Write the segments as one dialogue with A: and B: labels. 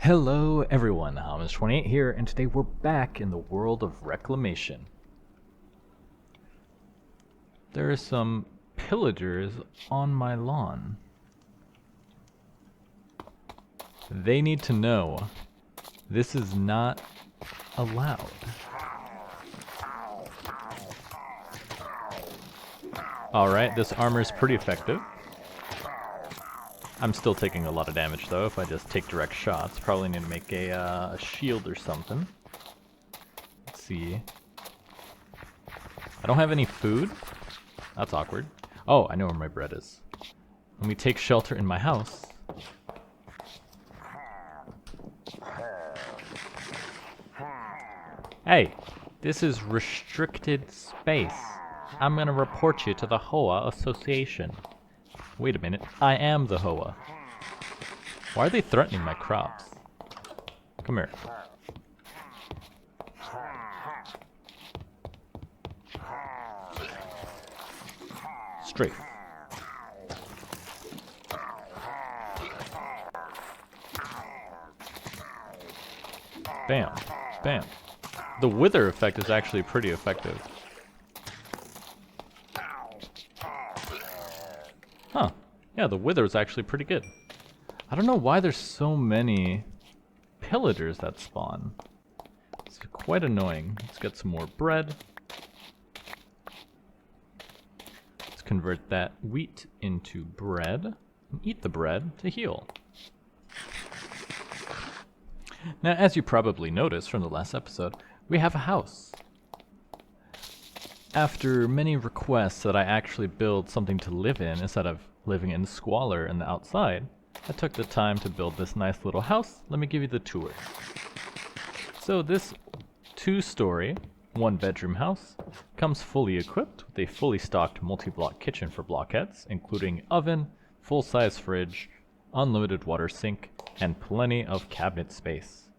A: Hello everyone, Hamas28 here, and today we're back in the world of Reclamation. There are some pillagers on my lawn. They need to know this is not allowed. Alright, this armor is pretty effective. I'm still taking a lot of damage though if I just take direct shots. Probably need to make a shield or something. Let's see. I don't have any food. That's awkward. Oh, I know where my bread is. Let me take shelter in my house. Hey, this is restricted space. I'm gonna report you to the HOA Association. Wait a minute, I am the HOA. Why are they threatening my crops? Come here. Straight. Bam. Bam. The wither effect is actually pretty effective. Huh. Yeah, the wither is actually pretty good. I don't know why there's so many pillagers that spawn. It's quite annoying. Let's get some more bread. Let's convert that wheat into bread. And eat the bread to heal. Now, as you probably noticed from the last episode, we have a house. After many requests that I actually build something to live in instead of living in squalor in the outside, I took the time to build this nice little house. Let me give you the tour. So this 2-story, 1-bedroom house comes fully equipped with a fully stocked multi-block kitchen for blockheads, including oven, full-size fridge, unlimited water sink, and plenty of cabinet space.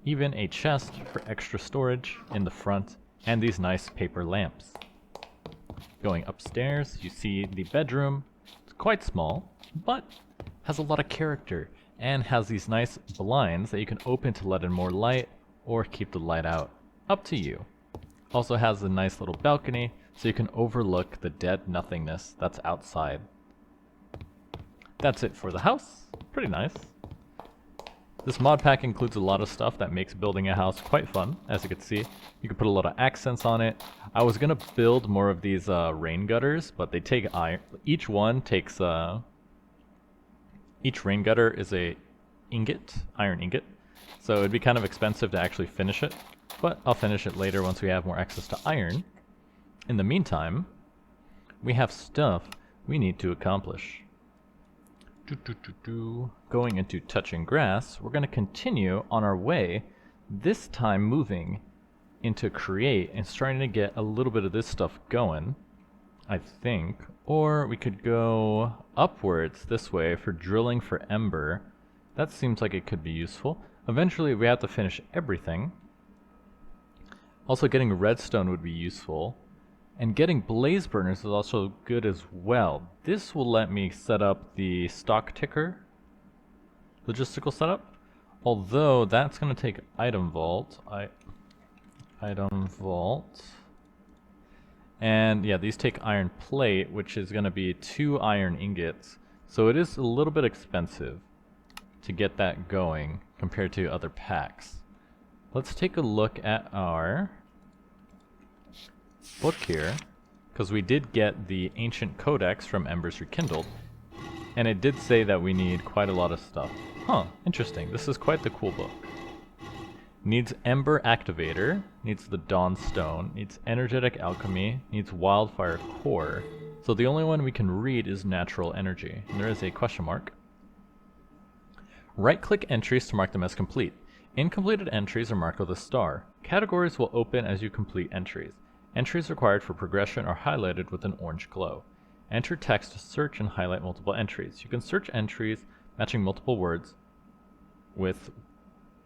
A: Even a chest for extra storage in the front, and these nice paper lamps. Going upstairs, you see the bedroom. It's quite small, but has a lot of character, and has these nice blinds that you can open to let in more light, or keep the light out. Up to you. Also has a nice little balcony, so you can overlook the dead nothingness that's outside. That's it for the house. Pretty nice. This mod pack includes a lot of stuff that makes building a house quite fun. As you can see, you can put a lot of accents on it. I was gonna build more of these rain gutters, but they take iron. Each one takes each rain gutter is a iron ingot. So it'd be kind of expensive to actually finish it, but I'll finish it later once we have more access to iron. In the meantime, we have stuff we need to accomplish. Going into touching grass, we're going to continue on our way, this time moving into create and starting to get a little bit of this stuff going, I think. Or we could go upwards this way for drilling for Ember. That seems like it could be useful. Eventually we have to finish everything. Also getting redstone would be useful. And getting blaze burners is also good as well. This will let me set up the stock ticker logistical setup. Although that's going to take item vault. Item vault. And yeah, these take iron plate, which is going to be 2 iron ingots. So it is a little bit expensive to get that going compared to other packs. Let's take a look at our book here, because we did get the ancient codex from Embers Rekindled, and it did say that we need quite a lot of stuff. Huh, interesting. This is quite the cool book. Needs Ember Activator, needs the Dawn Stone, needs Energetic Alchemy, needs Wildfire Core. So the only one we can read is Natural Energy, and there is a question mark. Right-click entries to mark them as complete. Incompleted entries are marked with a star. Categories will open as you complete entries. Entries required for progression are highlighted with an orange glow. Enter text to search and highlight multiple entries. You can search entries matching multiple words with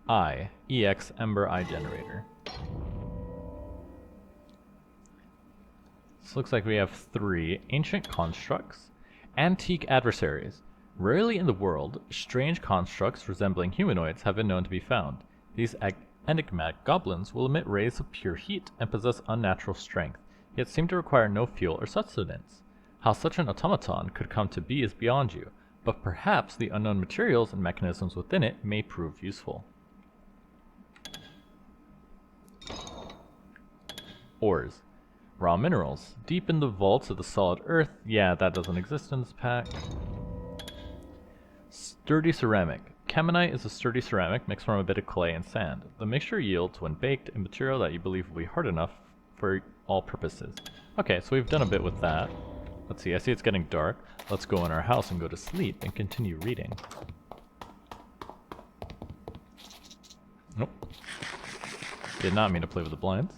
A: EX Ember I Generator. This looks like we have 3 ancient constructs, antique adversaries. Rarely in the world, strange constructs resembling humanoids have been known to be found. These enigmatic goblins will emit rays of pure heat and possess unnatural strength, yet seem to require no fuel or sustenance. How such an automaton could come to be is beyond you, but perhaps the unknown materials and mechanisms within it may prove useful. Ores. Raw minerals. Deep in the vaults of the solid earth. Yeah, that doesn't exist in this pack. Sturdy ceramic. Caminite is a sturdy ceramic mixed from a bit of clay and sand. The mixture yields, when baked, a material that you believe will be hard enough for all purposes. Okay, so we've done a bit with that. Let's see, I see it's getting dark. Let's go in our house and go to sleep and continue reading. Nope. Did not mean to play with the blinds.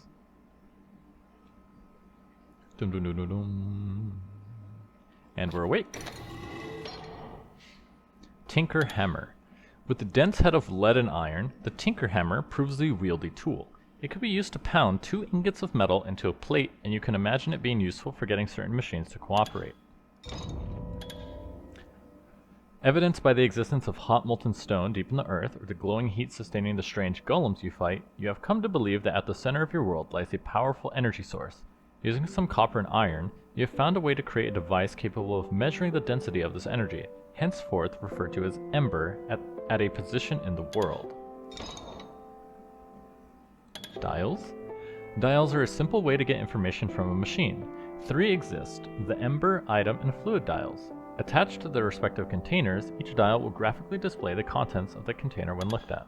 A: Dum dum dum dum dum. And we're awake. Tinker Hammer. With the dense head of lead and iron, the Tinker Hammer proves a wieldy tool. It could be used to pound 2 ingots of metal into a plate, and you can imagine it being useful for getting certain machines to cooperate. Evidenced by the existence of hot molten stone deep in the earth, or the glowing heat sustaining the strange golems you fight, you have come to believe that at the center of your world lies a powerful energy source. Using some copper and iron, you have found a way to create a device capable of measuring the density of this energy, henceforth referred to as Ember, at a position in the world. Dials? Dials are a simple way to get information from a machine. 3 exist: the Ember, item, and fluid dials. Attached to their respective containers, each dial will graphically display the contents of the container when looked at.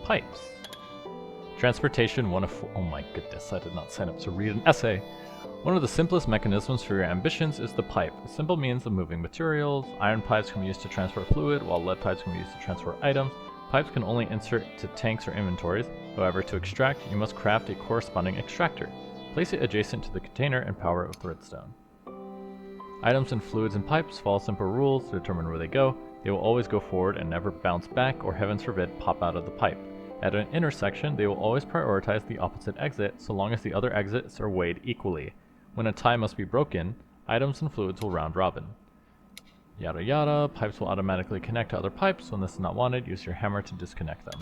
A: Pipes. Transportation 1 of 4. Oh my goodness, I did not sign up to read an essay. One of the simplest mechanisms for your ambitions is the pipe, a simple means of moving materials. Iron pipes can be used to transfer fluid, while lead pipes can be used to transfer items. Pipes can only insert to tanks or inventories. However, to extract, you must craft a corresponding extractor. Place it adjacent to the container and power it with redstone. Items and fluids and pipes follow simple rules to determine where they go. They will always go forward and never bounce back, or heavens forbid, pop out of the pipe. At an intersection, they will always prioritize the opposite exit, so long as the other exits are weighed equally. When a tie must be broken, items and fluids will round robin. Yada yada, pipes will automatically connect to other pipes. When this is not wanted, use your hammer to disconnect them.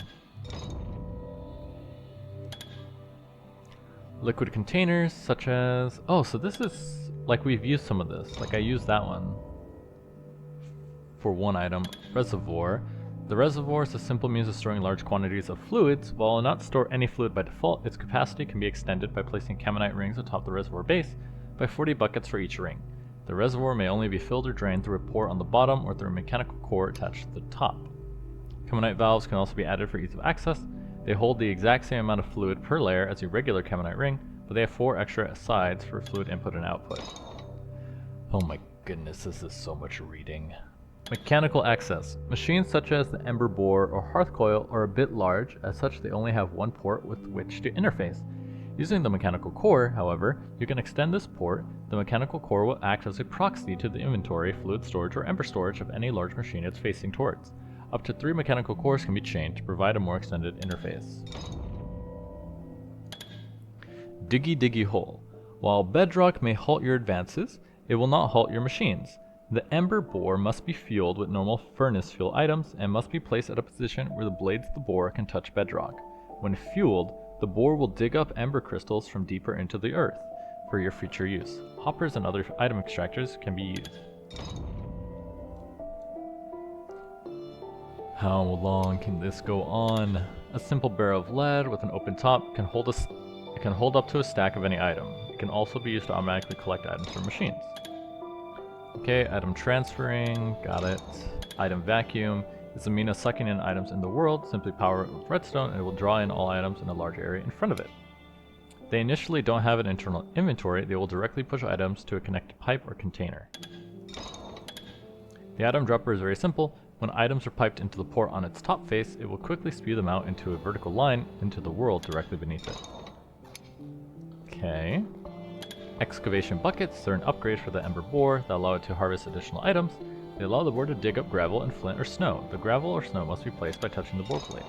A: Liquid containers, such as... Oh, so this is... Like, we've used some of this. Like, I used that one for one item. Reservoir. The reservoir is a simple means of storing large quantities of fluids. While it will not store any fluid by default, its capacity can be extended by placing caminite rings atop the reservoir base by 40 buckets for each ring. The reservoir may only be filled or drained through a port on the bottom or through a mechanical core attached to the top. Caminite valves can also be added for ease of access. They hold the exact same amount of fluid per layer as a regular caminite ring, but they have 4 extra sides for fluid input and output. Oh my goodness, this is so much reading. Mechanical access. Machines such as the Ember bore or hearth coil are a bit large, as such they only have one port with which to interface. Using the mechanical core, however, you can extend this port. The mechanical core will act as a proxy to the inventory, fluid storage, or ember storage of any large machine it's facing towards. Up to 3 mechanical cores can be chained to provide a more extended interface. Diggy diggy hole. While bedrock may halt your advances, it will not halt your machines. The Ember bore must be fueled with normal furnace fuel items and must be placed at a position where the blades of the bore can touch bedrock. When fueled, the bore will dig up ember crystals from deeper into the earth for your future use. Hoppers and other item extractors can be used. How long can this go on? A simple barrel of lead with an open top can hold up to a stack of any item. It can also be used to automatically collect items from machines. Okay, item transferring, got it. Item vacuum is a means of sucking in items in the world. Simply power it with redstone and it will draw in all items in a large area in front of it. They initially don't have an internal inventory. They will directly push items to a connected pipe or container. The item dropper is very simple. When items are piped into the port on its top face, it will quickly spew them out into a vertical line into the world directly beneath it. Okay. Excavation buckets are an upgrade for the Ember bore that allow it to harvest additional items. They allow the bore to dig up gravel and flint or snow. The gravel or snow must be placed by touching the bore blades.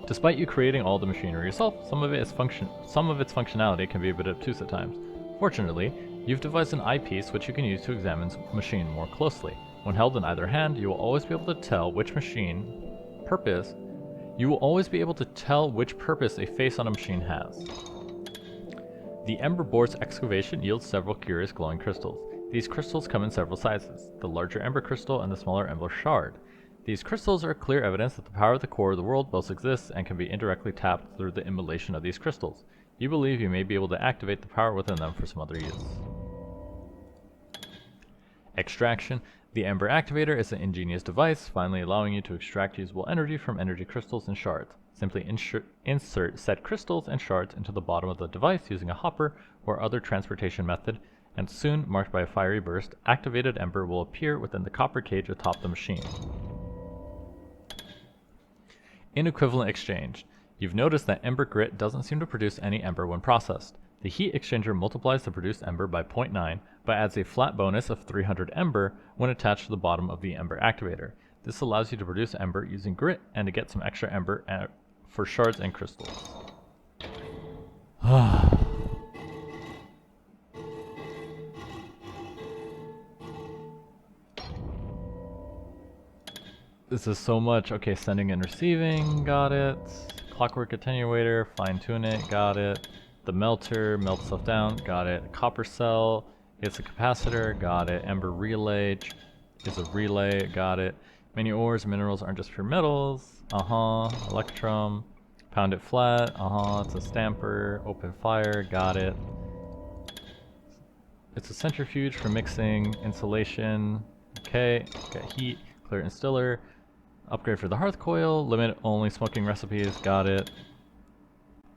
A: Despite you creating all the machinery yourself, some of its functionality can be a bit obtuse at times. Fortunately, You've devised an eyepiece which you can use to examine the machine more closely. When held in either hand, you will always be able to tell which purpose a face on a machine has. The Ember bore's excavation yields several curious glowing crystals. These crystals come in several sizes, the larger Ember crystal and the smaller Ember shard. These crystals are clear evidence that the power of the core of the world both exists and can be indirectly tapped through the immolation of these crystals. You believe you may be able to activate the power within them for some other use. Extraction. The Ember Activator is an ingenious device, finally allowing you to extract usable energy from energy crystals and shards. Simply insert said crystals and shards into the bottom of the device using a hopper or other transportation method, and soon, marked by a fiery burst, activated Ember will appear within the copper cage atop the machine. Inequivalent exchange. You've noticed that Ember grit doesn't seem to produce any Ember when processed. The heat exchanger multiplies the produced Ember by 0.9, but adds a flat bonus of 300 Ember when attached to the bottom of the Ember Activator. This allows you to produce Ember using grit and to get some extra Ember for shards and crystals. This is so much. Okay, sending and receiving, got it. Clockwork attenuator, fine tune it, got it. The melter, melt stuff down, got it. Copper cell, it's a capacitor, got it. Ember relay is a relay, got it. Many ores and minerals aren't just pure metals, Electrum, pound it flat, it's a stamper, open fire, got it. It's a centrifuge for mixing, insulation, okay, got heat, clear instiller, upgrade for the hearth coil, limit only smoking recipes, got it.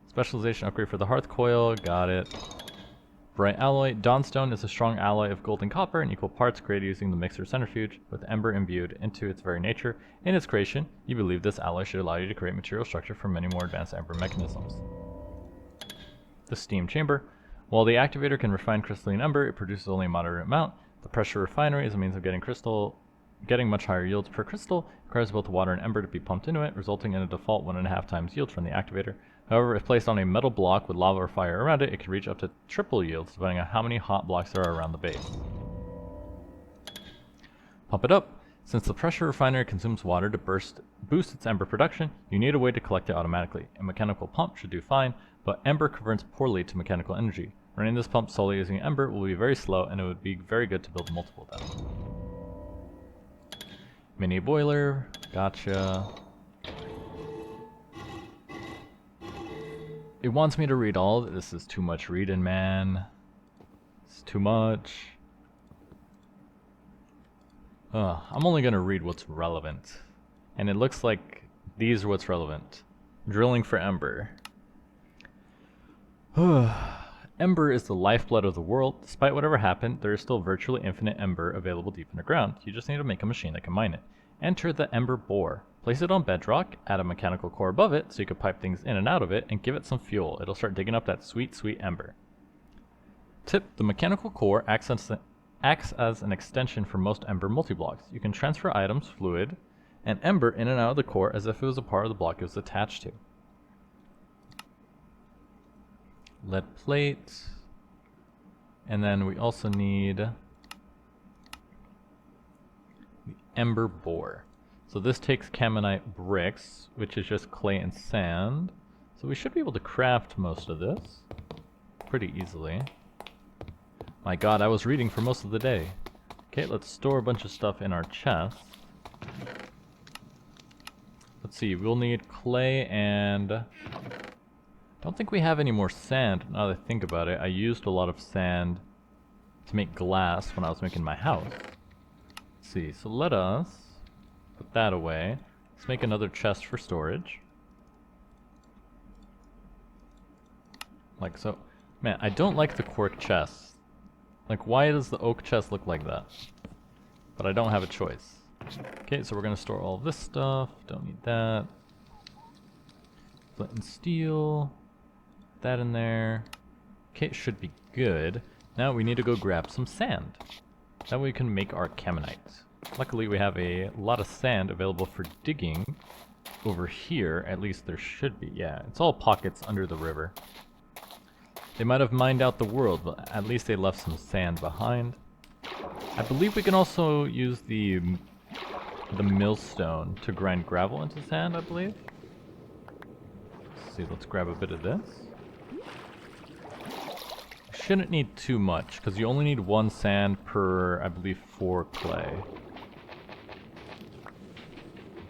A: Specialization upgrade for the hearth coil, got it. Bright alloy, Dawnstone is a strong alloy of gold and copper in equal parts created using the mixer centrifuge, with Ember imbued into its very nature. In its creation, you believe this alloy should allow you to create material structure for many more advanced Ember mechanisms. The steam chamber. While the activator can refine crystalline Ember, it produces only a moderate amount. The pressure refinery is a means of getting much higher yields per crystal. It requires both water and Ember to be pumped into it, resulting in a default 1.5 times yield from the activator. However, if placed on a metal block with lava or fire around it, it can reach up to triple yields depending on how many hot blocks there are around the base. Pump it up. Since the pressure refinery consumes water to boost its Ember production, you need a way to collect it automatically. A mechanical pump should do fine, but Ember converts poorly to mechanical energy. Running this pump solely using Ember will be very slow, and it would be very good to build multiple of them. Mini boiler, gotcha. It wants me to read all. This is too much reading, man. It's too much. I'm only gonna read what's relevant. And it looks like these are what's relevant. Drilling for Ember. Ember is the lifeblood of the world. Despite whatever happened, there is still virtually infinite Ember available deep underground. You just need to make a machine that can mine it. Enter the Ember bore. Place it on bedrock, add a mechanical core above it so you can pipe things in and out of it, and give it some fuel. It'll start digging up that sweet, sweet Ember. Tip: the mechanical core acts as an extension for most Ember multi-blocks. You can transfer items, fluid, and Ember in and out of the core as if it was a part of the block it was attached to. Lead plate, and then we also need the Ember bore. So this takes Caminite bricks, which is just clay and sand. So we should be able to craft most of this pretty easily. My god, I was reading for most of the day. Okay, let's store a bunch of stuff in our chest. Let's see, we'll need clay and... don't think we have any more sand, now that I think about it. I used a lot of sand to make glass when I was making my house. Let's see, so let us put that away. Let's make another chest for storage. Like so. Man, I don't like the cork chests. Like, why does the oak chest look like that? But I don't have a choice. Okay, so we're gonna store all of this stuff. Don't need that. Flint and steel. That in there. Okay, it should be good. Now we need to go grab some sand. That way we can make our Caminite. Luckily we have a lot of sand available for digging over here. At least there should be. Yeah, it's all pockets under the river. They might have mined out the world, but at least they left some sand behind. I believe we can also use the millstone to grind gravel into sand, I believe. Let's see, let's grab a bit of this. Shouldn't need too much, because you only need 1 sand per, I believe, 4 clay.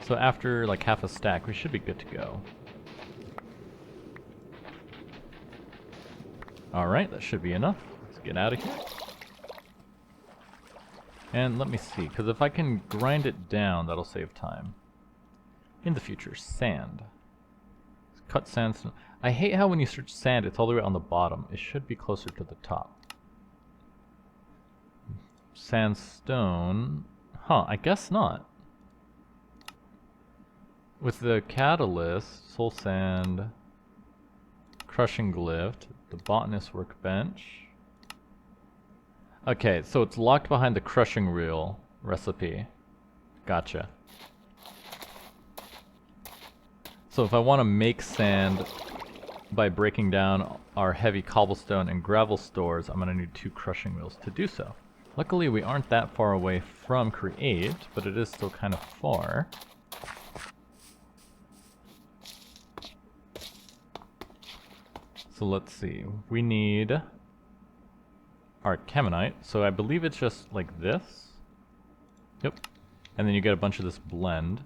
A: So after like half a stack, we should be good to go. Alright, that should be enough. Let's get out of here. And let me see, because if I can grind it down, that'll save time. In the future, sand. Cut sand. I hate how when you search sand, it's all the way on the bottom. It should be closer to the top. Sandstone. Huh, I guess not. With the catalyst, soul sand, crushing glyph, the botanist workbench. Okay, so it's locked behind the crushing reel recipe. Gotcha. So if I want to make sand by breaking down our heavy cobblestone and gravel stores, I'm going to need 2 crushing wheels to do so. Luckily we aren't that far away from create, but it is still kind of far. So let's see, we need our Caminite, so I believe it's just like this. Yep. And then you get a bunch of this blend.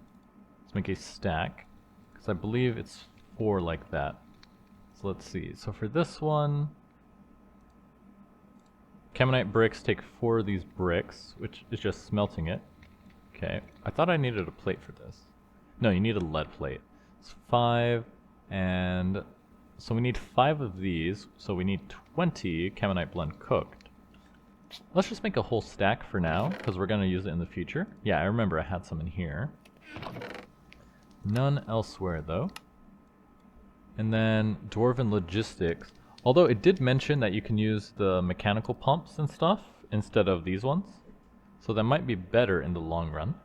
A: Let's make a stack, because I believe it's 4 like that. So let's see, so for this one, Caminite bricks take 4 of these bricks, which is just smelting it. Okay, I thought I needed a plate for this. No, you need a lead plate. It's 5, and so we need 5 of these, so we need 20 Caminite blend cooked. Let's just make a whole stack for now, because we're going to use it in the future. Yeah, I remember I had some in here. None elsewhere, though. And then Dwarven Logistics. Although it did mention that you can use the mechanical pumps and stuff instead of these ones. So that might be better in the long run.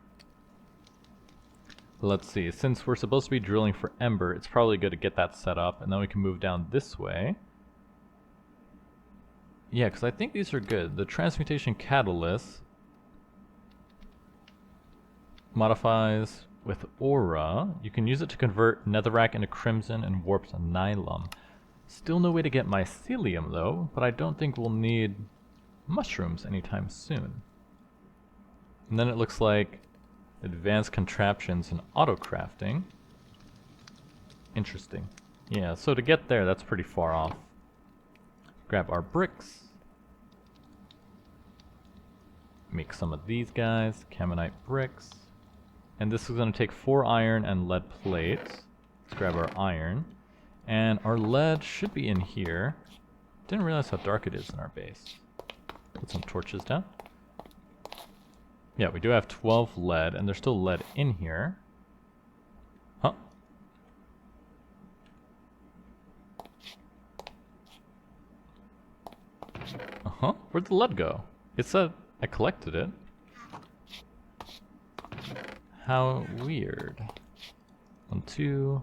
A: Let's see, since we're supposed to be drilling for Ember, it's probably good to get that set up, and then we can move down this way. Yeah, because I think these are good. The transmutation catalyst modifies with aura. You can use it to convert netherrack into crimson and warped nylon. Still no way to get mycelium though, but I don't think we'll need mushrooms anytime soon. And then it looks like advanced contraptions and auto crafting. Interesting. Yeah, so to get there, that's pretty far off. Grab our bricks. Make some of these guys, Caminite bricks. And this is going to take 4 iron and lead plates. Let's grab our iron. And our lead should be in here. Didn't realize how dark it is in our base. Put some torches down. Yeah, we do have 12 lead, and there's still lead in here. Huh? Uh-huh. Where'd the lead go? It said I collected it. How weird. 1, 2.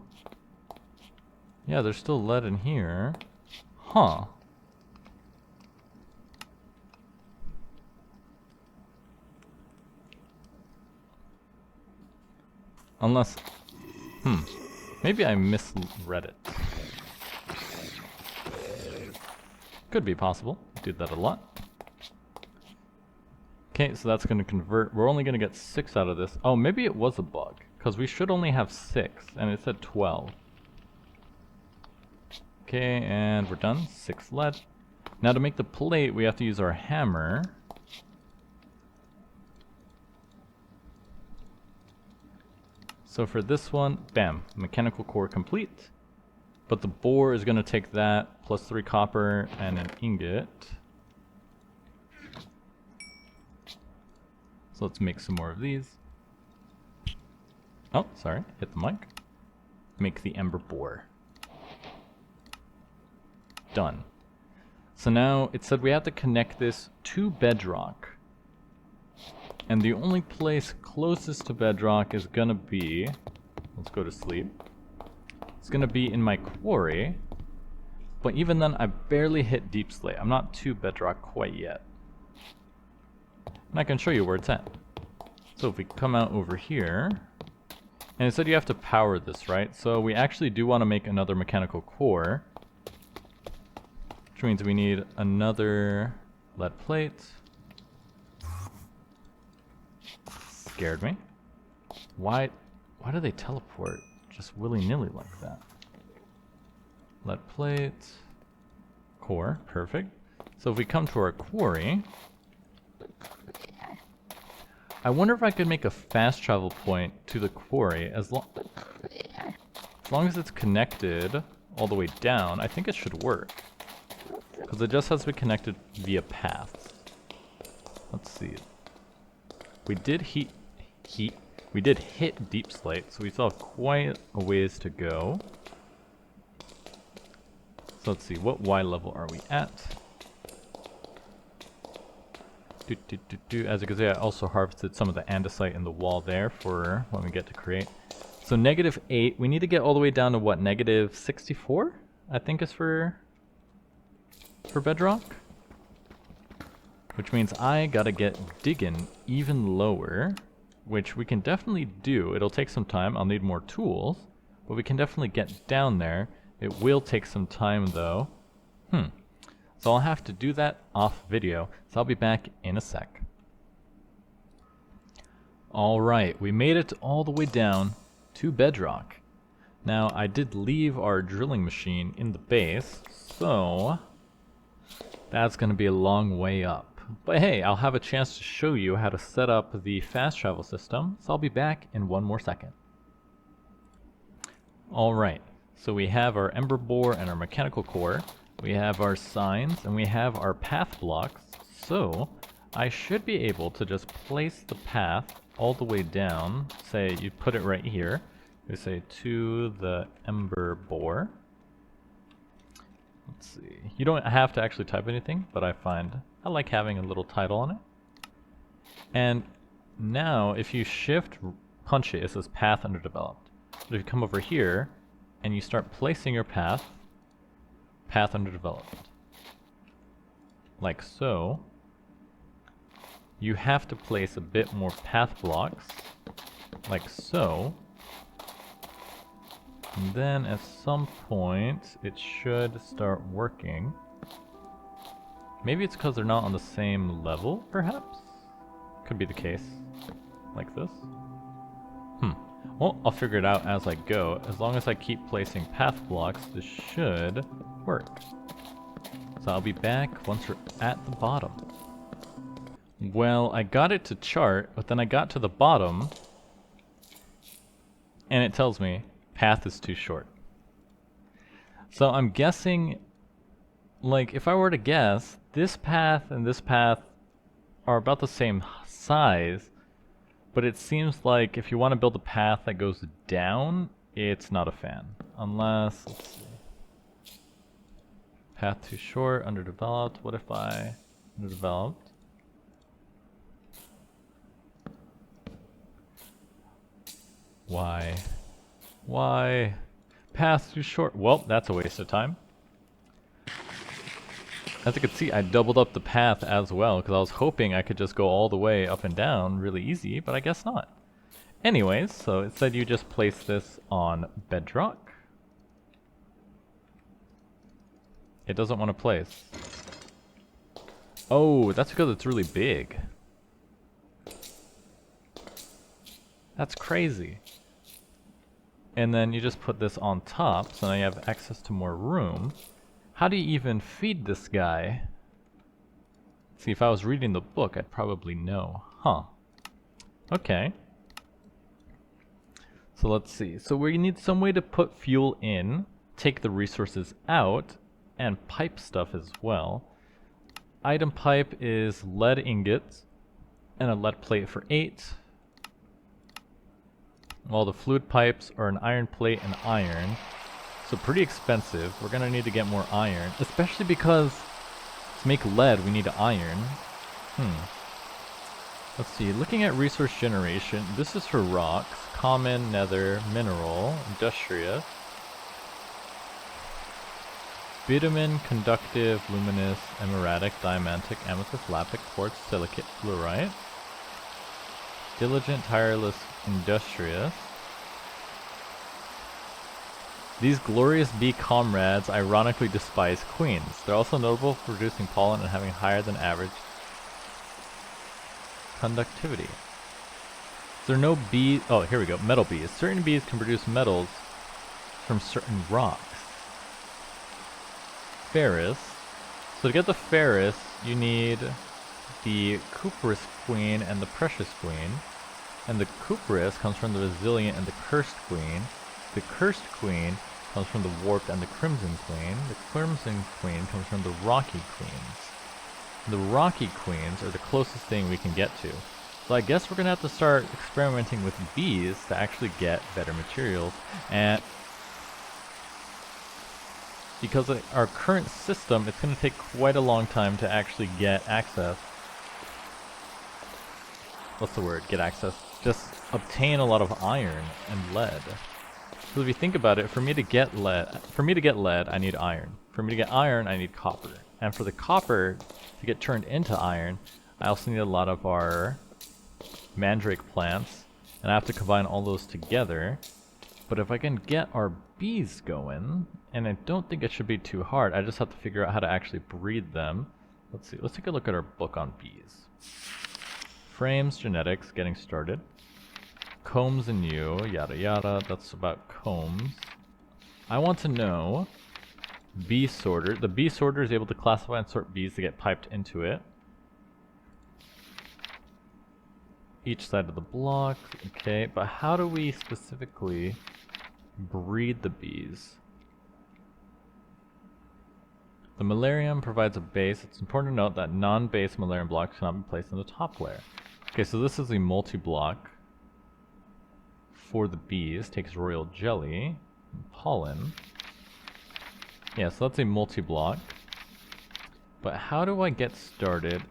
A: Yeah, there's still lead in here. Huh. Unless... Maybe I misread it. Could be possible. Do that a lot. Okay, so that's going to convert. We're only going to get 6 out of this. Oh, maybe it was a bug, because we should only have 6, and it said 12. Okay, and we're done. 6 lead. Now to make the plate, we have to use our hammer. So for this one, bam, mechanical core complete. But the boar is going to take that, plus 3 copper and an ingot. So let's make some more of these. Oh, sorry, hit the mic. Make the ember boar. Done. So now it said we have to connect this to bedrock. And the only place closest to bedrock is gonna be... Let's go to sleep. It's gonna be in my quarry. But even then, I barely hit deep slate. I'm not to bedrock quite yet. And I can show you where it's at. So if we come out over here, and it said you have to power this, right? So we actually do want to make another mechanical core, which means we need another lead plate. Scared me. Why do they teleport just willy-nilly like that? Lead plate, core, perfect. So if we come to our quarry, I wonder if I could make a fast travel point to the quarry as long as it's connected all the way down. I think it should work, because it just has to be connected via paths. Let's see. We did we did hit deep slate, so we still have quite a ways to go. So let's see, what Y level are we at? As you can see, I also harvested some of the andesite in the wall there for when we get to create. So -8, we need to get all the way down to what, -64? I think is for bedrock. Which means I gotta get digging even lower, which we can definitely do. It'll take some time, I'll need more tools, but we can definitely get down there. It will take some time though. So I'll have to do that off video, so I'll be back in a sec. Alright, we made it all the way down to bedrock. Now I did leave our drilling machine in the base, so that's going to be a long way up. But hey, I'll have a chance to show you how to set up the fast travel system, so I'll be back in one more second. Alright, so we have our ember bore and our mechanical core. We have our signs, and we have our path blocks, so I should be able to just place the path all the way down. Say you put it right here. We say to the ember bore. Let's see. You don't have to actually type anything, but I like having a little title on it. And now if you shift punch it, it says path underdeveloped. But if you come over here and you start placing your path underdeveloped, like so, you have to place a bit more path blocks, like so, and then at some point it should start working. Maybe it's because they're not on the same level, perhaps? Could be the case. Like this. Well, I'll figure it out as I go. As long as I keep placing path blocks, this should work. So I'll be back once we're at the bottom. Well, I got it to chart, but then I got to the bottom, and it tells me path is too short. So I'm guessing, like, if I were to guess, this path and this path are about the same size, but it seems like if you want to build a path that goes down, it's not a fan. Unless, let's see. Path too short, underdeveloped. What if I underdeveloped? Why? Why? Path too short. Well, that's a waste of time. As you can see, I doubled up the path as well, because I was hoping I could just go all the way up and down really easy, but I guess not. Anyways, so it said you just place this on bedrock. It doesn't want to place. Oh, that's because it's really big. That's crazy. And then you just put this on top, so now you have access to more room. How do you even feed this guy? See, if I was reading the book, I'd probably know. Huh. Okay. So let's see. So we need some way to put fuel in, take the resources out, and pipe stuff as well. Item pipe is lead ingots and a lead plate for 8. While the fluid pipes are an iron plate and iron. So pretty expensive. We're gonna need to get more iron, especially because to make lead we need iron. Let's see, looking at resource generation, this is for rocks, common, nether, mineral, industrious. bitumen, conductive, luminous, emeratic, diamantic, amethyst, lapis, quartz, silicate, fluorite. Diligent, tireless, industrious. These glorious bee comrades ironically despise queens. They're also notable for producing pollen and having higher than average conductivity. There are no bees. Oh, here we go. Metal bees. Certain bees can produce metals from certain rocks. Ferrous. So to get the ferrous, you need the cuprous queen and the precious queen. And the cuprous comes from the resilient and the cursed queen. The cursed queen comes from the warped and the crimson queen. The crimson queen comes from the rocky queens. The rocky queens are the closest thing we can get to. So I guess we're going to have to start experimenting with bees to actually get better materials. And because of our current system, it's going to take quite a long time to actually get access. What's the word? Get access. Just obtain a lot of iron and lead. So if you think about it, for me to get lead, I need iron. For me to get iron, I need copper. And for the copper to get turned into iron, I also need a lot of our mandrake plants, and I have to combine all those together. But if I can get our bees going, and I don't think it should be too hard, I just have to figure out how to actually breed them. Let's see, let's take a look at our book on bees. Frames, genetics, getting started. Combs and you, yada yada, that's about combs. I want to know bee sorter. The bee sorter is able to classify and sort bees to get piped into it. Each side of the block, okay, but how do we specifically breed the bees? The malarium provides a base. It's important to note that non-base malarium blocks cannot be placed in the top layer. Okay, so this is the multi-block for the bees. Takes royal jelly and pollen. Yeah, so that's a multi-block. But how do I get started?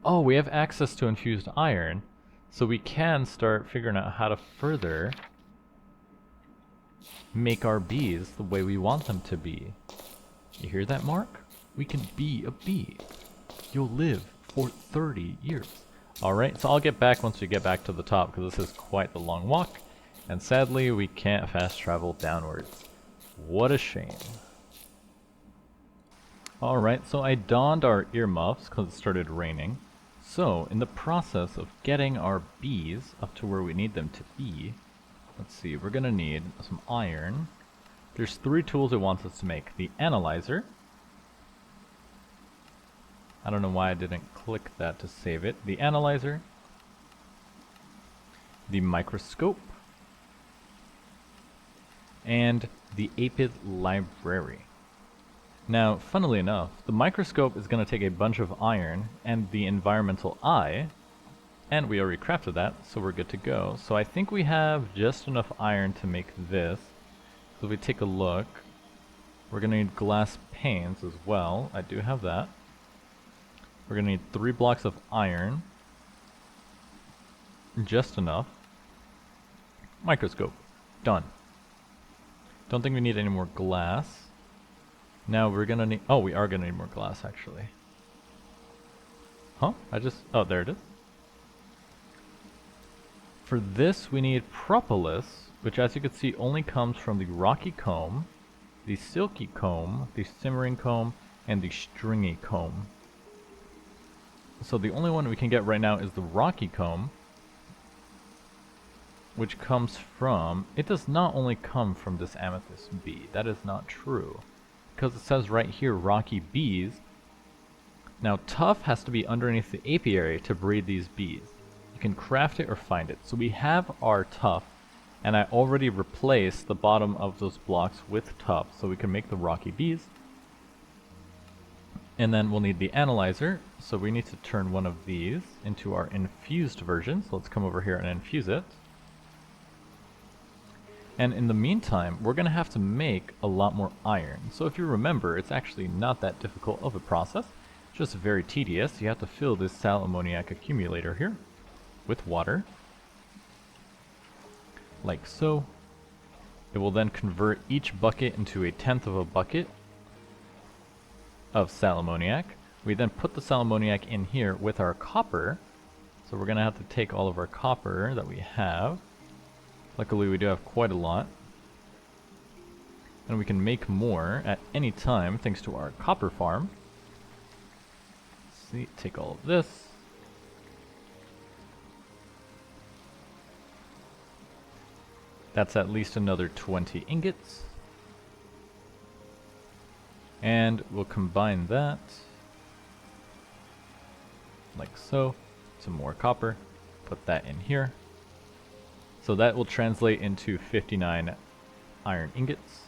A: Oh, we have access to infused iron, so we can start figuring out how to further make our bees the way we want them to be. You hear that, Mark? We can be a bee. You'll live for 30 years. Alright, so I'll get back once we get back to the top, because this is quite the long walk, and sadly we can't fast travel downwards. What a shame. Alright, so I donned our earmuffs because it started raining. So, in the process of getting our bees up to where we need them to be, let's see, we're gonna need some iron. There's 3 tools it wants us to make. The analyzer. I don't know why I didn't click that to save it. The analyzer. The microscope. And the apid library. Now, funnily enough, the microscope is going to take a bunch of iron and the environmental eye, and we already crafted that, so we're good to go. So I think we have just enough iron to make this. So if we take a look, we're going to need glass panes as well. I do have that. We're going to need 3 blocks of iron. Just enough. Microscope. Done. Don't think we need any more glass. Now we're gonna need, oh, we are gonna need more glass actually. Huh? Oh, there it is. For this we need propolis, which as you can see only comes from the rocky comb, the silky comb, the simmering comb, and the stringy comb. So the only one we can get right now is the rocky comb, which comes from, it does not only come from this amethyst bee, that is not true. Because it says right here, rocky bees. Now tough has to be underneath the apiary to breed these bees. You can craft it or find it. So we have our tough, and I already replaced the bottom of those blocks with tough, so we can make the rocky bees. And then we'll need the analyzer, so we need to turn one of these into our infused version. So let's come over here and infuse it. And in the meantime, we're going to have to make a lot more iron. So if you remember, it's actually not that difficult of a process, just very tedious. You have to fill this sal ammoniac accumulator here with water, like so. It will then convert each bucket into a tenth of a bucket of salammoniac. We then put the salammoniac in here with our copper. So we're going to have to take all of our copper that we have. Luckily we do have quite a lot. And we can make more at any time thanks to our copper farm. Let's see, take all of this. That's at least another 20 ingots. And we'll combine that, like so. Some more copper, put that in here. So that will translate into 59 iron ingots.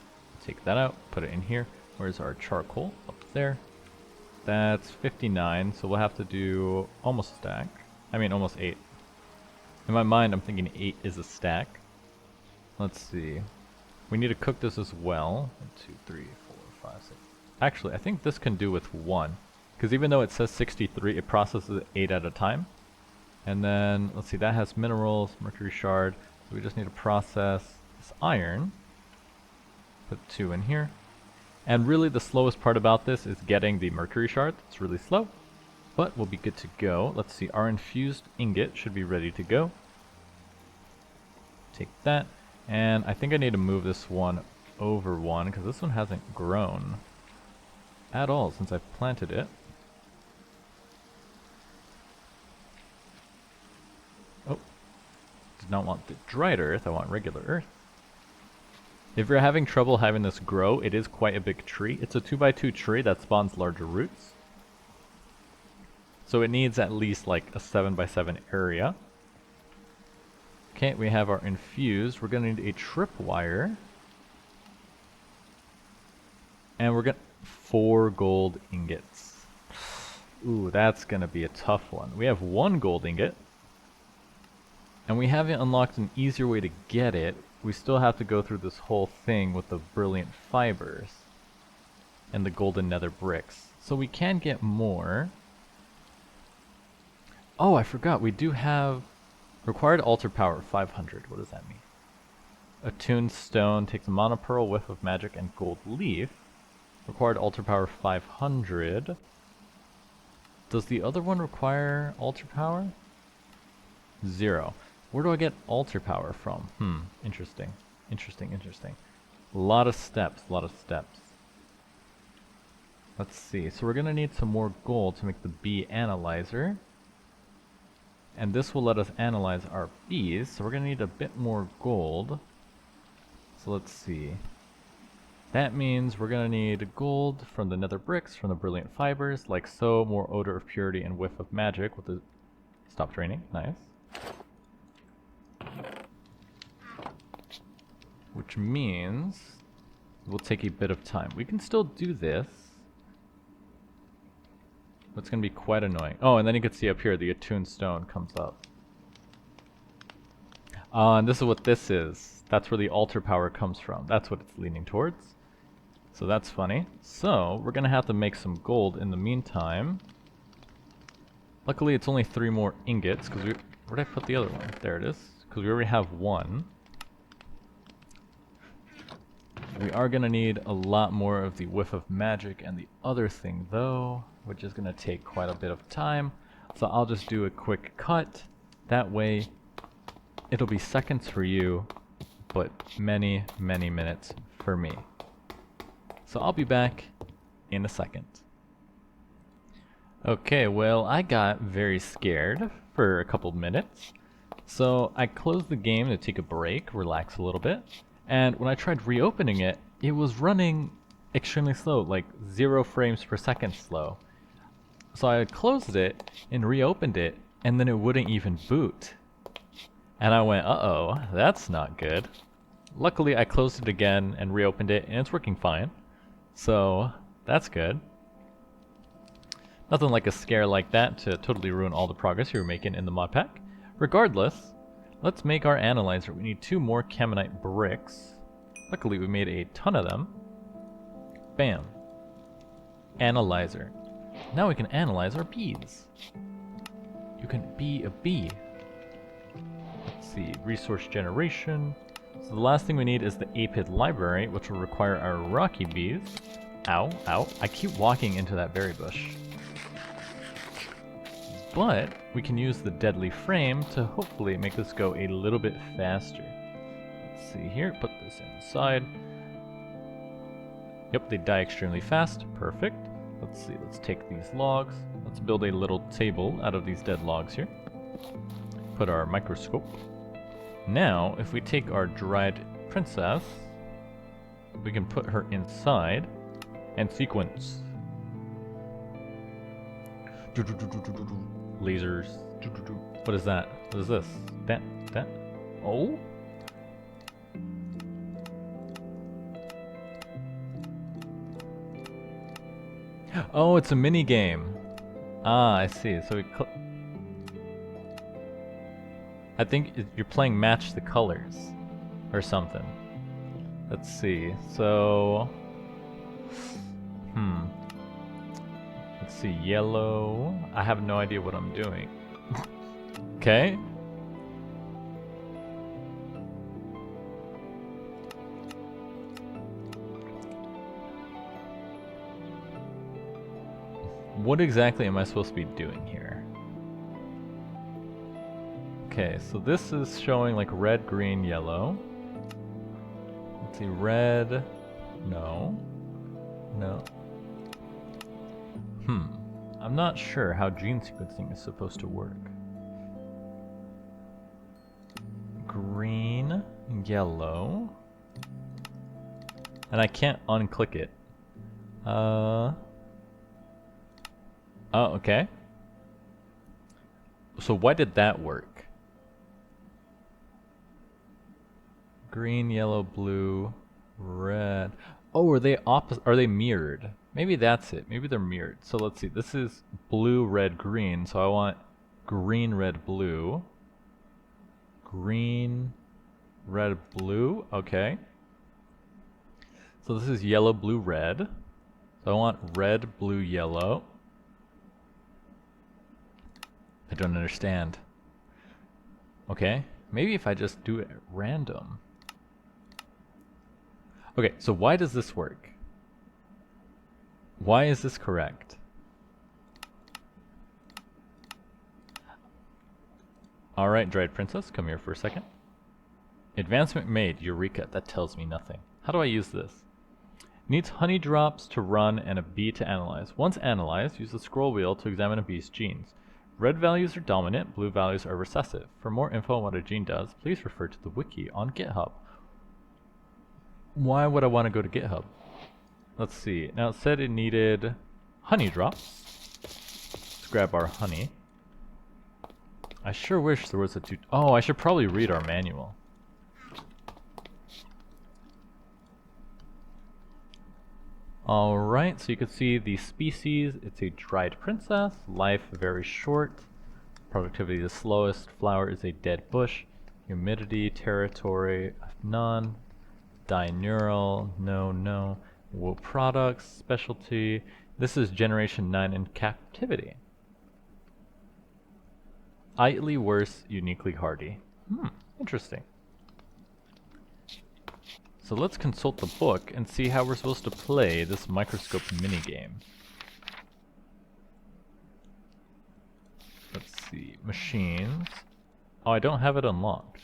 A: Take that out, put it in here. Where's our charcoal? Up there. That's 59, so we'll have to do almost a stack. I mean almost 8. In my mind I'm thinking 8 is a stack. Let's see. We need to cook this as well. 1, 2, 3, 4, 5, 6. Actually, I think this can do with 1. Because even though it says 63, it processes 8 at a time. And then, let's see, that has minerals, mercury shard. So we just need to process this iron. Put 2 in here. And really the slowest part about this is getting the mercury shard. It's really slow, but we'll be good to go. Let's see, our infused ingot should be ready to go. Take that. And I think I need to move this one over 1 because this one hasn't grown at all since I planted it. Oh, did not want the dried earth, I want regular earth. If you're having trouble having this grow, it is quite a big tree. It's a 2x2 tree that spawns larger roots. So it needs at least like a 7x7 area. Okay, we have our infused. We're gonna need a tripwire. And we're gonna 4 gold ingots. Ooh, that's gonna be a tough one. We have 1 gold ingot. And we haven't unlocked an easier way to get it. We still have to go through this whole thing with the brilliant fibers and the golden nether bricks. So we can get more. Oh, I forgot. We do have required altar power 500. What does that mean? Attuned stone takes a monopearl, whiff of magic, and gold leaf. Required altar power 500. Does the other one require altar power? 0. Where do I get altar power from? Interesting. Interesting. A lot of steps, Let's see. So we're going to need some more gold to make the bee analyzer. And this will let us analyze our bees. So we're going to need a bit more gold. So let's see. That means we're going to need gold from the nether bricks, from the brilliant fibers, like so. More odor of purity and whiff of magic with the... Stop draining. Nice. Which means it will take a bit of time. We can still do this. But it's going to be quite annoying. Oh, and then you can see up here the attuned stone comes up. And this is what this is. That's where the altar power comes from. That's what it's leaning towards. So that's funny. So we're going to have to make some gold in the meantime. Luckily it's only 3 more ingots. Because where did I put the other one? There it is. Because we already have 1. We are going to need a lot more of the whiff of magic and the other thing though, which is going to take quite a bit of time. So I'll just do a quick cut. That way it'll be seconds for you, but many, many minutes for me. So I'll be back in a second. Okay, well I got very scared for a couple minutes. So I closed the game to take a break, relax a little bit. And when I tried reopening it, it was running extremely slow, like 0 frames per second slow. So I closed it and reopened it, and then it wouldn't even boot. And I went, uh-oh, that's not good. Luckily I closed it again and reopened it, and it's working fine. So that's good. Nothing like a scare like that to totally ruin all the progress you were making in the mod pack. Regardless, let's make our analyzer. We need 2 more Caminite bricks. Luckily we made a ton of them. Bam. Analyzer. Now we can analyze our bees. You can be a bee. Let's see, resource generation. So the last thing we need is the apid library, which will require our rocky bees. Ow, ow. I keep walking into that berry bush. But we can use the deadly frame to hopefully make this go a little bit faster. Let's see here, put this inside. Yep, they die extremely fast. Perfect. Let's see, let's take these logs. Let's build a little table out of these dead logs here. Put our microscope. Now, if we take our dried princess, we can put her inside and sequence. Lasers. What is that? What is this? That? Oh? Oh, it's a mini game. Ah, I see. So we I think you're playing match the colors or something. Let's see. So let's see, yellow. I have no idea what I'm doing. Okay. What exactly am I supposed to be doing here? Okay, so this is showing like red, green, yellow. Let's see, red. No. No. I'm not sure how gene sequencing is supposed to work. Green, yellow. And I can't unclick it. Oh, okay. So why did that work? Green, yellow, blue, red. Oh, are they opposite? Are they mirrored? Maybe that's it. Maybe they're mirrored. So let's see. This is blue, red, green. So I want green, red, blue. Green, red, blue. Okay. So this is yellow, blue, red. So I want red, blue, yellow. I don't understand. Okay. Maybe if I just do it at random. Okay, so why does this work? Why is this correct? Alright, dried princess, come here for a second. Advancement made, Eureka, that tells me nothing. How do I use this? Needs honey drops to run and a bee to analyze. Once analyzed, use the scroll wheel to examine a bee's genes. Red values are dominant, blue values are recessive. For more info on what a gene does, please refer to the wiki on GitHub. Why would I want to go to GitHub? Let's see. Now it said it needed honey drops. Let's grab our honey. I sure wish there was a oh, I should probably read our manual. Alright, so you can see the species. It's a dried princess. Life very short. Productivity the slowest. Flower is a dead bush. Humidity, territory, none. Diurnal, no. Wool products, specialty. This is generation 9 in captivity. Idly worse, uniquely hardy. Interesting. So let's consult the book and see how we're supposed to play this microscope minigame. Let's see, machines. Oh, I don't have it unlocked.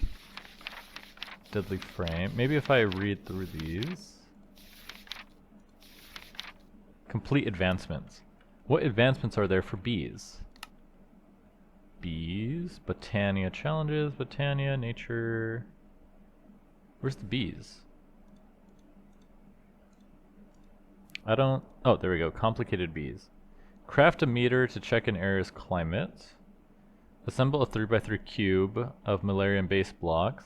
A: Deadly frame. Maybe if I read through these. Complete advancements. What advancements are there for bees? Bees, Botania challenges, Botania, nature. Where's the bees? I don't... Oh, there we go. Complicated bees. Craft a meter to check an area's climate. Assemble a 3x3 cube of malarium-based blocks.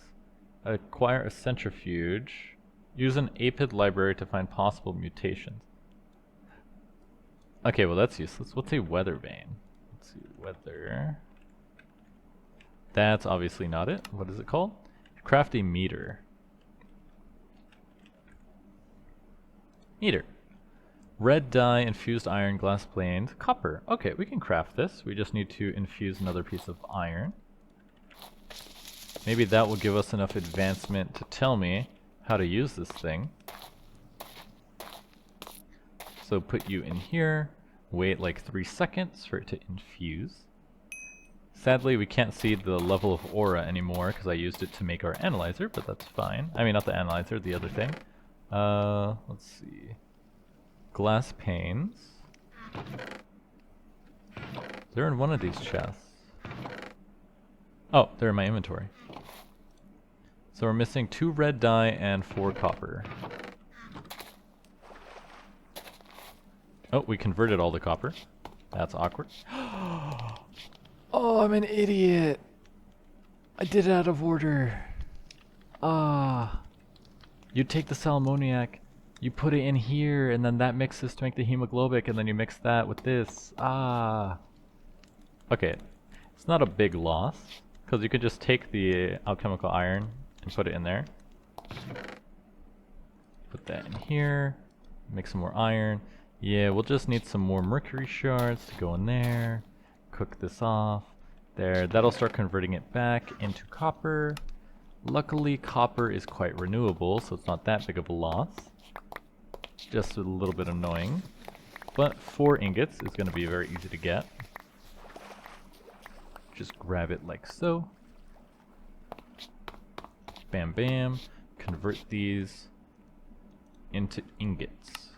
A: Acquire a centrifuge. Use an apid library to find possible mutations. Okay, well that's useless. What's a weather vane? Let's see, weather. That's obviously not it. What is it called? Craft a meter. Meter. Red dye, infused iron, glass planes, copper. Okay, we can craft this. We just need to infuse another piece of iron. Maybe that will give us enough advancement to tell me how to use this thing. So put you in here, wait like 3 seconds for it to infuse. Sadly, we can't see the level of aura anymore because I used it to make our analyzer, but that's fine. I mean, not the analyzer, the other thing. Let's see. Glass panes. They're in one of these chests. Oh, they're in my inventory. So we're missing 2 red dye and 4 copper. Oh, we converted all the copper. That's awkward. Oh, I'm an idiot. I did it out of order. Ah. You take the salmoniac, you put it in here, and then that mixes to make the hemoglobic, and then you mix that with this. Ah. Okay. It's not a big loss, because you could just take the alchemical iron and put it in there. Put that in here. Make some more iron. Yeah, we'll just need some more mercury shards to go in there. Cook this off. There, that'll start converting it back into copper. Luckily, copper is quite renewable, so it's not that big of a loss. Just a little bit annoying. But 4 ingots is going to be very easy to get. Just grab it like so. Bam bam. Convert these into ingots.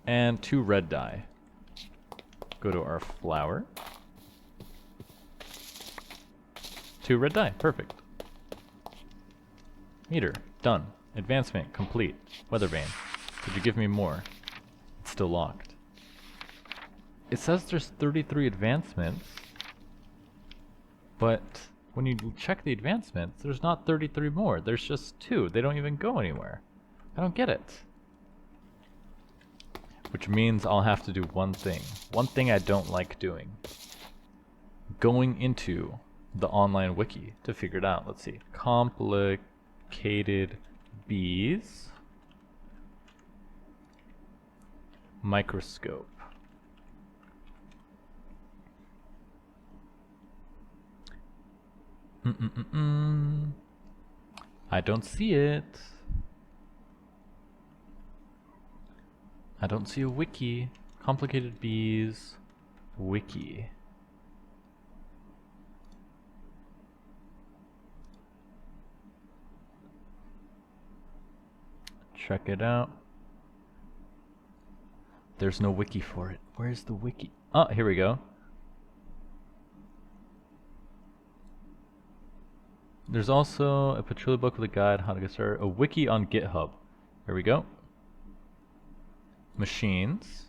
A: And 2 red dye. Go to our flour. 2 red dye, perfect. Meter, done. Advancement, complete. Weather vane. Could you give me more? It's still locked. It says there's 33 advancements, but when you check the advancements, there's not 33 more. There's just 2. They don't even go anywhere. I don't get it. Which means I'll have to do one thing. One thing I don't like doing. Going into the online wiki to figure it out. Let's see. Complicated bees. Microscope. I don't see it. I don't see a wiki. Complicated bees. Wiki. Check it out. There's no wiki for it. Where's the wiki? Oh, here we go. There's also a patchouli book with a guide how to get started. A wiki on GitHub. There we go. Machines.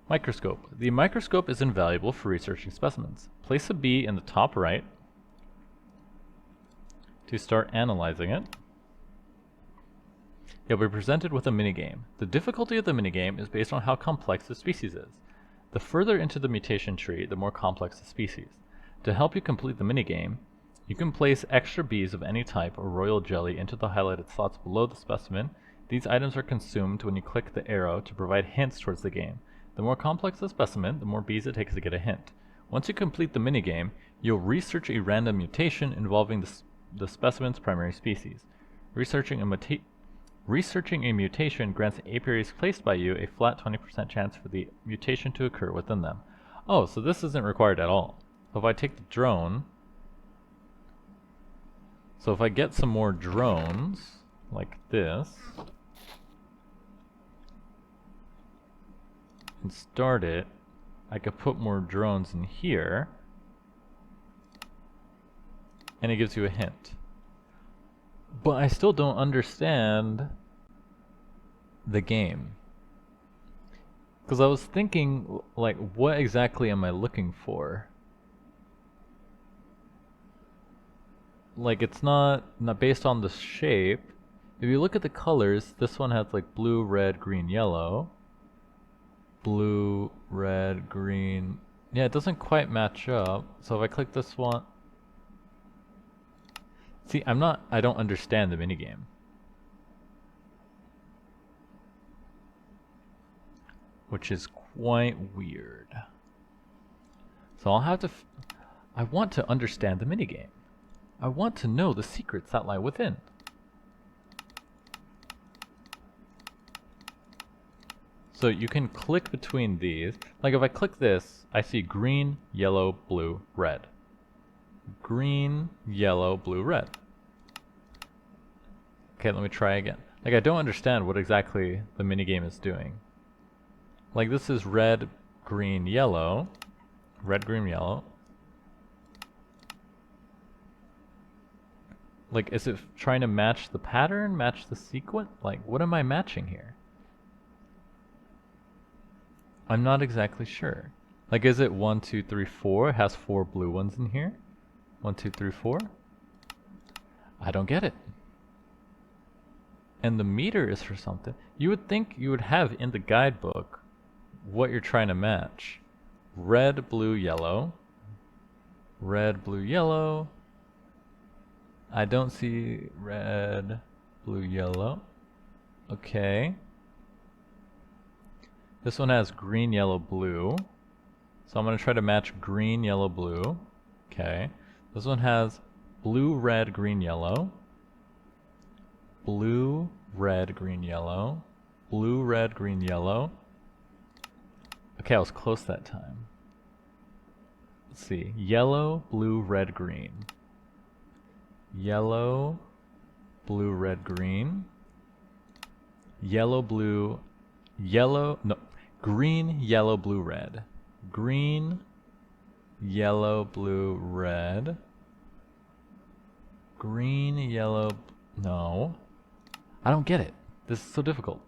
A: Microscope. The microscope is invaluable for researching specimens. Place a bee in the top right to start analyzing it. You'll be presented with a minigame. The difficulty of the minigame is based on how complex the species is. The further into the mutation tree, the more complex the species. To help you complete the minigame, you can place extra bees of any type or royal jelly into the highlighted slots below the specimen. These items are consumed when you click the arrow to provide hints towards the game. The more complex the specimen, the more bees it takes to get a hint. Once you complete the minigame, you'll research a random mutation involving the specimen's primary species. Researching a mutation grants apiaries placed by you a flat 20% chance for the mutation to occur within them. Oh, so this isn't required at all. So if I take the drone, so if I get some more drones, like this, and start it, I could put more drones in here, and it gives you a hint. But I still don't understand the game. Because I was thinking, like, what exactly am I looking for? Like, it's not based on the shape. If you look at the colors, this one has like blue, red, green, yellow. Blue, red, green. Yeah, it doesn't quite match up. So if I click this one, see, I don't understand the minigame. Which is quite weird. So I'll have to... I want to understand the minigame. I want to know the secrets that lie within. So you can click between these. Like if I click this, I see green, yellow, blue, red. Green, yellow, blue, red. Okay, let me try again. Like I don't understand what exactly the minigame is doing. Like this is red, green, yellow. Red, green, yellow. Like is it trying to match the pattern, match the sequence? Like what am I matching here? I'm not exactly sure. Like is it 1, 2, 3, 4? It has 4 blue ones in here. 1, 2, 3, 4. I don't get it. And the meter is for something. You would think you would have in the guidebook what you're trying to match. Red, blue, yellow. Red, blue, yellow. I don't see red, blue, yellow. Okay. This one has green, yellow, blue. So I'm going to try to match green, yellow, blue. Okay. This one has blue, red, green, yellow. Blue, red, green, yellow. Blue, red, green, yellow. Okay, I was close that time. Let's see. Yellow, blue, red, green. Yellow, blue, red, green. Yellow, blue, yellow, no. Green, yellow, blue, red. Green, yellow, blue, red. Green, yellow, no. I don't get it. This is so difficult.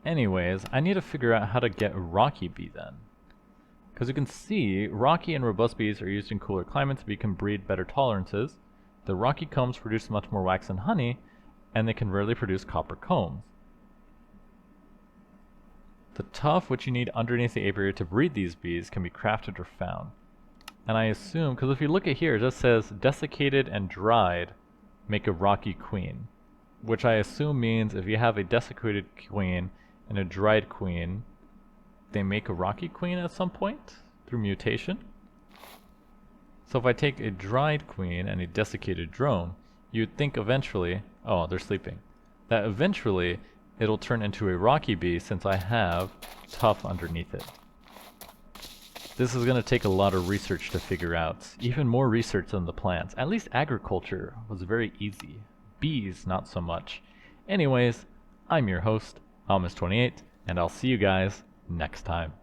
A: Anyways, I need to figure out how to get rocky bee then. Because you can see, rocky and robust bees are used in cooler climates, but you can breed better tolerances. The rocky combs produce much more wax and honey, and they can rarely produce copper combs. The tuff which you need underneath the apiary to breed these bees can be crafted or found. And I assume, because if you look at here, it just says desiccated and dried make a rocky queen. Which I assume means if you have a desiccated queen and a dried queen, they make a rocky queen at some point through mutation. So if I take a dried queen and a desiccated drone, you'd think eventually, oh, they're sleeping, that eventually it'll turn into a rocky bee since I have tuff underneath it. This is going to take a lot of research to figure out, even more research than the plants. At least agriculture was very easy. Bees, not so much. Anyways, I'm your host, Almas28, and I'll see you guys next time.